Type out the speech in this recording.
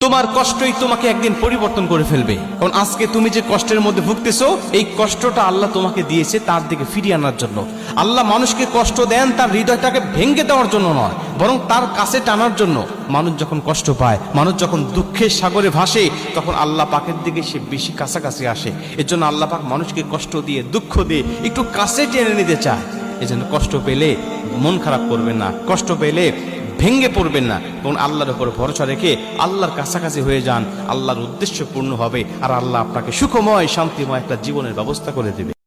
তোমার কষ্টই তোমাকে একদিন পরিবর্তন করে ফেলবে। কারণ আজকে তুমি যে কষ্টের মধ্যে ভুগতেছো, এই কষ্টটা আল্লাহ তোমাকে দিয়েছে তার দিকে ফিরিয়ে আনার জন্য। আল্লাহ মানুষকে কষ্ট দেন তার হৃদয়টাকে ভেঙে দেওয়ার জন্য নয়, বরং তার কাছে টানার জন্য। মানুষ যখন কষ্ট পায়, মানুষ যখন দুঃখের সাগরে ভাসে, তখন আল্লাহ পাকের দিকে সে বেশি কাছাকাছি আসে। এর জন্য আল্লাহ পাক মানুষকে কষ্ট দিয়ে, দুঃখ দিয়ে একটু কাছে টেনে নিতে চায়। এজন্য কষ্ট পেলে মন খারাপ করবেন না, কষ্ট পেলে ভেঙ্গে পড়বেন না, এবং আল্লাহর উপর ভরসা রেখে আল্লাহর কাছাকাছি হয়ে যান। আল্লাহর উদ্দেশ্য পূর্ণ হবে, আর আল্লাহ আপনাকে সুখময় শান্তিময় একটা জীবনের ব্যবস্থা করে দেবে।